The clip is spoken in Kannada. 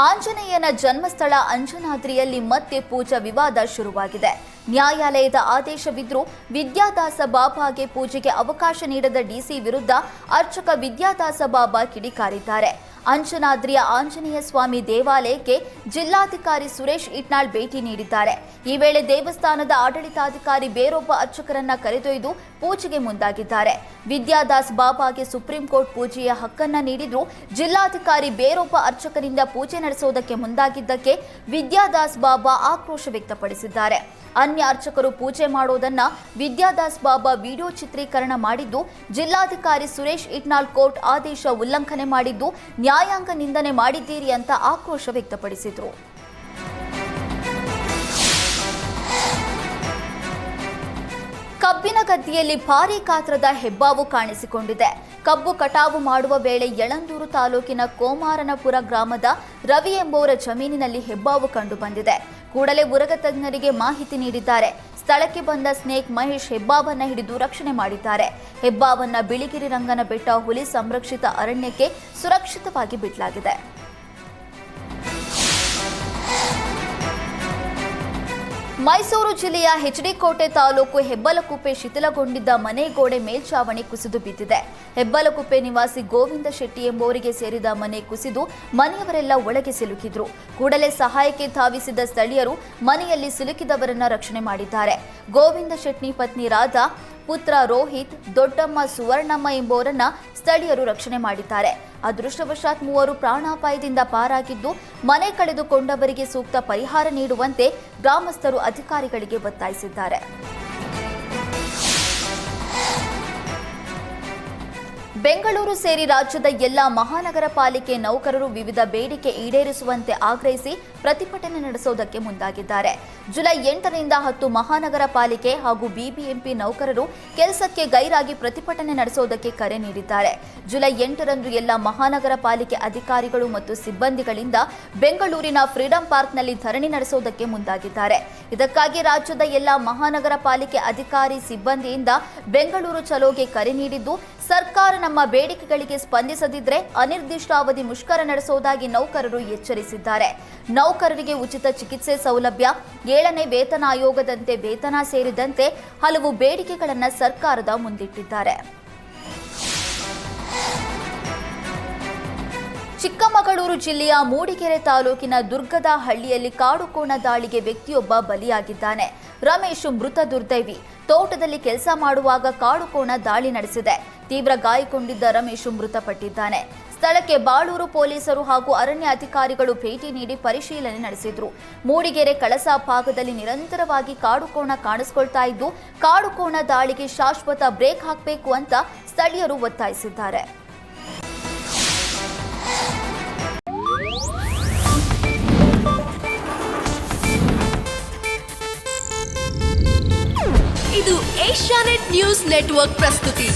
ಆಂಜನೇಯನ ಜನ್ಮಸ್ಥಳ ಅಂಜನಾದ್ರಿಯಲ್ಲಿ ಮತ್ತೆ ಪೂಜಾ ವಿವಾದ ಶುರುವಾಗಿದೆ. ನ್ಯಾಯಾಲಯದ ಆದೇಶವಿದ್ರೂ ವಿದ್ಯಾದಾಸ ಬಾಬಾಗೆ ಪೂಜೆಗೆ ಅವಕಾಶ ನೀಡದ ಡಿಸಿ ವಿರುದ್ಧ ಅರ್ಚಕ ವಿದ್ಯಾದಾಸ ಬಾಬಾ ಕಿಡಿಕಾರಿದ್ದಾರೆ. ಅಂಜನಾದ್ರಿಯ ಆಂಜನೇಯ ಸ್ವಾಮಿ ದೇವಾಲಯಕ್ಕೆ ಜಿಲ್ಲಾಧಿಕಾರಿ ಸುರೇಶ್ ಇಟ್ನಾಳ್ ಭೇಟಿ ನೀಡಿದ್ದಾರೆ. ಈ ವೇಳೆ ದೇವಸ್ಥಾನದ ಆಡಳಿತಾಧಿಕಾರಿ ಬೇರೊಬ್ಬ ಅರ್ಚಕರನ್ನ ಕರೆದೊಯ್ದು ಪೂಜೆಗೆ ಮುಂದಾಗಿದ್ದಾರೆ. ವಿದ್ಯಾದಾಸ್ ಬಾಬಾಗೆ ಸುಪ್ರೀಂ ಕೋರ್ಟ್ ಪೂಜೆಯ ಹಕ್ಕನ್ನ ನೀಡಿದ್ರು ಜಿಲ್ಲಾಧಿಕಾರಿ ಬೇರೊಬ್ಬ ಅರ್ಚಕರಿಂದ ಪೂಜೆ ನಡೆಸುವುದಕ್ಕೆ ಮುಂದಾಗಿದ್ದಕ್ಕೆ ವಿದ್ಯಾದಾಸ್ ಬಾಬಾ ಆಕ್ರೋಶ ವ್ಯಕ್ತಪಡಿಸಿದ್ದಾರೆ. ಅನ್ಯ ಅರ್ಚಕರು ಪೂಜೆ ಮಾಡೋದನ್ನ ವಿದ್ಯಾದಾಸ್ ಬಾಬಾ ವಿಡಿಯೋ ಚಿತ್ರೀಕರಣ ಮಾಡಿದ್ದು ಜಿಲ್ಲಾಧಿಕಾರಿ ಸುರೇಶ್ ಇಟ್ನಾಳ್ ಕೋರ್ಟ್ ಆದೇಶ ಉಲ್ಲಂಘನೆ ಮಾಡಿದ್ದು ನ್ಯಾಯಾಂಗ ನಿಂದನೆ ಮಾಡಿದ್ದೀರಿ ಅಂತ ಆಕ್ರೋಶ ವ್ಯಕ್ತಪಡಿಸಿದರು. ಕಬ್ಬಿನ ಗದ್ದೆಯಲ್ಲಿ ಭಾರೀ ಗಾತ್ರದ ಹೆಬ್ಬಾವು ಕಾಣಿಸಿಕೊಂಡಿದೆ. ಕಬ್ಬು ಕಟಾವು ಮಾಡುವ ವೇಳೆ ಯಳಂದೂರು ತಾಲೂಕಿನ ಕೋಮಾರನಪುರ ಗ್ರಾಮದ ರವಿ ಎಂಬುವರ ಜಮೀನಿನಲ್ಲಿ ಹೆಬ್ಬಾವು ಕಂಡುಬಂದಿದೆ. ಕೂಡಲೇ ಉರಗ ತಜ್ಞರಿಗೆ ಮಾಹಿತಿ ನೀಡಿದ್ದಾರೆ. ಸ್ಥಳಕ್ಕೆ ಬಂದ ಸ್ನೇಕ್ ಮಹೇಶ್ ಹೆಬ್ಬಾವನ್ನ ಹಿಡಿದು ರಕ್ಷಣೆ ಮಾಡಿದ್ದಾರೆ. ಹೆಬ್ಬಾವನ್ನ ಬಿಳಿಗಿರಿ ರಂಗನ ಬೆಟ್ಟ ಹುಲಿ ಸಂರಕ್ಷಿತ ಅರಣ್ಯಕ್ಕೆ ಸುರಕ್ಷಿತವಾಗಿ ಬಿಡಲಾಗಿದೆ. ಮೈಸೂರು ಜಿಲ್ಲೆಯ ಹೆಚ್ಡಿಕೋಟೆ ತಾಲೂಕು ಹೆಬ್ಬಲಕುಪ್ಪೆ ಶಿಥಿಲಗೊಂಡಿದ್ದ ಮನೆ ಗೋಡೆ ಮೇಲ್ಛಾವಣಿ ಕುಸಿದು ಬಿದ್ದಿದೆ. ಹೆಬ್ಬಲಕುಪ್ಪೆ ನಿವಾಸಿ ಗೋವಿಂದ ಶೆಟ್ಟಿ ಎಂಬುವರಿಗೆ ಸೇರಿದ ಮನೆ ಕುಸಿದು ಮನೆಯವರೆಲ್ಲ ಒಳಗೆ ಸಿಲುಕಿದ್ರು. ಕೂಡಲೇ ಸಹಾಯಕ್ಕೆ ಧಾವಿಸಿದ ಸ್ಥಳೀಯರು ಮನೆಯಲ್ಲಿ ಸಿಲುಕಿದವರನ್ನ ರಕ್ಷಣೆ ಮಾಡಿದ್ದಾರೆ. ಗೋವಿಂದ ಶೆಟ್ಟಿ ಪತ್ನಿ ರಾಧಾ, ಪುತ್ರ ರೋಹಿತ್, ದೊಡ್ಡಮ್ಮ ಸುವರ್ಣಮ್ಮ ಎಂಬುವರನ್ನ ಸ್ಥಳೀಯರು ರಕ್ಷಣೆ ಮಾಡಿದ್ದಾರೆ. ಅದೃಷ್ಟವಶಾತ್ ಮೂವರು ಪ್ರಾಣಾಪಾಯದಿಂದ ಪಾರಾಗಿದ್ದು ಮನೆ ಕಳೆದುಕೊಂಡವರಿಗೆ ಸೂಕ್ತ ಪರಿಹಾರ ನೀಡುವಂತೆ ಗ್ರಾಮಸ್ಥರು ಅಧಿಕಾರಿಗಳಿಗೆ ಒತ್ತಾಯಿಸಿದ್ದಾರೆ. ಬೆಂಗಳೂರು ಸೇರಿ ರಾಜ್ಯದ ಎಲ್ಲ ಮಹಾನಗರ ಪಾಲಿಕೆ ನೌಕರರು ವಿವಿಧ ಬೇಡಿಕೆ ಈಡೇರಿಸುವಂತೆ ಆಗ್ರಹಿಸಿ ಪ್ರತಿಭಟನೆ ನಡೆಸುವುದಕ್ಕೆ ಮುಂದಾಗಿದ್ದಾರೆ. ಜುಲೈ 8ರಿಂದ 10 ಮಹಾನಗರ ಪಾಲಿಕೆ ಹಾಗೂ ಬಿಬಿಎಂಪಿ ನೌಕರರು ಕೆಲಸಕ್ಕೆ ಗೈರಾಗಿ ಪ್ರತಿಭಟನೆ ನಡೆಸುವುದಕ್ಕೆ ಕರೆ ನೀಡಿದ್ದಾರೆ. ಜುಲೈ 8ರಂದು ಎಲ್ಲ ಮಹಾನಗರ ಪಾಲಿಕೆ ಅಧಿಕಾರಿಗಳು ಮತ್ತು ಸಿಬ್ಬಂದಿಗಳಿಂದ ಬೆಂಗಳೂರಿನ ಫ್ರೀಡಂ ಪಾರ್ಕ್ನಲ್ಲಿ ಧರಣಿ ನಡೆಸುವುದಕ್ಕೆ ಮುಂದಾಗಿದ್ದಾರೆ. ಇದಕ್ಕಾಗಿ ರಾಜ್ಯದ ಎಲ್ಲ ಮಹಾನಗರ ಪಾಲಿಕೆ ಅಧಿಕಾರಿ ಸಿಬ್ಬಂದಿಯಿಂದ ಬೆಂಗಳೂರು ಚಲೋಗೆ ಕರೆ ನೀಡಿದ್ದು, ಸರ್ಕಾರ ನಮ್ಮ ಬೇಡಿಕೆಗಳಿಗೆ ಸ್ಪಂದಿಸದಿದ್ದರೆ ಅನಿರ್ದಿಷ್ಟಾವಧಿ ಮುಷ್ಕರ ನಡೆಸುವುದಾಗಿ ನೌಕರರು ಎಚ್ಚರಿಸಿದ್ದಾರೆ. ನೌಕರರಿಗೆ ಉಚಿತ ಚಿಕಿತ್ಸೆ ಸೌಲಭ್ಯ, 7ನೇ ವೇತನ ಆಯೋಗದಂತೆ ವೇತನ ಸೇರಿದಂತೆ ಹಲವು ಬೇಡಿಕೆಗಳನ್ನು ಸರ್ಕಾರದ ಮುಂದಿಟ್ಟಿದ್ದಾರೆ. ಚಿಕ್ಕಮಗಳೂರು ಜಿಲ್ಲೆಯ ಮೂಡಿಗೆರೆ ತಾಲೂಕಿನ ದುರ್ಗದ ಹಳ್ಳಿಯಲ್ಲಿ ಕಾಡುಕೋಣ ದಾಳಿಗೆ ವ್ಯಕ್ತಿಯೊಬ್ಬ ಬಲಿಯಾಗಿದ್ದಾನೆ. ರಮೇಶ್ ಮೃತ ದುರ್ದೈವಿ. ತೋಟದಲ್ಲಿ ಕೆಲಸ ಮಾಡುವಾಗ ಕಾಡುಕೋಣ ದಾಳಿ ನಡೆಸಿದೆ. ತೀವ್ರ ಗಾಯಗೊಂಡಿದ್ದ ರಮೇಶ್ ಮೃತಪಟ್ಟಿದ್ದಾನೆ. ಸ್ಥಳಕ್ಕೆ ಬಾಳೂರು ಪೊಲೀಸರು ಹಾಗೂ ಅರಣ್ಯ ಅಧಿಕಾರಿಗಳು ಭೇಟಿ ನೀಡಿ ಪರಿಶೀಲನೆ ನಡೆಸಿದ್ರು. ಮೂಡಿಗೆರೆ ಕಳಸಾ ಭಾಗದಲ್ಲಿ ನಿರಂತರವಾಗಿ ಕಾಡುಕೋಣ ಕಾಣಿಸಿಕೊಳ್ತಾ ಇದ್ದು, ಕಾಡುಕೋಣ ದಾಳಿಗೆ ಶಾಶ್ವತ ಬ್ರೇಕ್ ಹಾಕಬೇಕು ಅಂತ ಸ್ಥಳೀಯರು ಒತ್ತಾಯಿಸಿದ್ದಾರೆ. ಇದು ಏಷ್ಯಾನೆಟ್ ನ್ಯೂಸ್ ನೆಟ್ವರ್ಕ್ ಪ್ರಸ್ತುತಿ.